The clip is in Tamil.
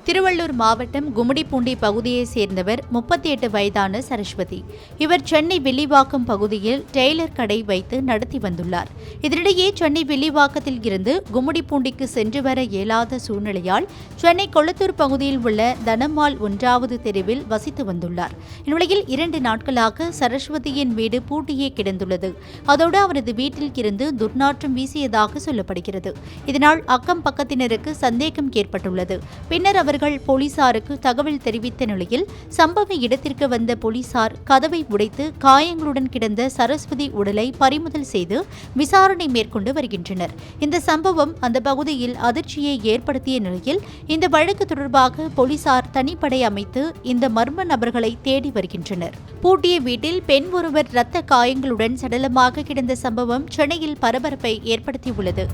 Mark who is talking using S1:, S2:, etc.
S1: திருவள்ளூர் மாவட்டம் கும்மிடிப்பூண்டி பகுதியைச் சேர்ந்தவர் 38 வயதான சரஸ்வதி. இவர் சென்னை வில்லிவாக்கம் பகுதியில் டெய்லர் கடை வைத்து நடத்தி வந்துள்ளார். இதனிடையே சென்னை வில்லிவாக்கத்தில் இருந்து கும்மிடிப்பூண்டிக்கு சென்று வர இயலாத சூழ்நிலையால் சென்னை கொளத்தூர் பகுதியில் உள்ள தனம்மாள் 1வது தெருவில் வசித்து வந்துள்ளார். இந்நிலையில் 2 நாட்களாக சரஸ்வதியின் வீடு பூட்டியே கிடந்துள்ளது. அதோடு அவரது வீட்டில் இருந்து துர்நாற்றம் வீசியதாக சொல்லப்படுகிறது. இதனால் அக்கம் பக்கத்தினருக்கு சந்தேகம் ஏற்பட்டுள்ளது. பின்னர் அவர்கள் போலீசாருக்கு தகவல் தெரிவித்த நிலையில் சம்பவ இடத்திற்கு வந்த போலீசார் கதவை உடைத்து காயங்களுடன் கிடந்த சரஸ்வதி உடலை பறிமுதல் செய்து விசாரணை மேற்கொண்டு வருகின்றனர். இந்த சம்பவம் அந்த பகுதியில் அதிர்ச்சியை ஏற்படுத்திய நிலையில் இந்த வழக்கு தொடர்பாக போலீசார் தனிப்படை அமைத்து இந்த மர்ம நபர்களை தேடி வருகின்றனர். பூட்டிய வீட்டில் பெண் ஒருவர் இரத்த காயங்களுடன் சடலமாக கிடந்த சம்பவம் சென்னையில் பரபரப்பை ஏற்படுத்தியுள்ளது.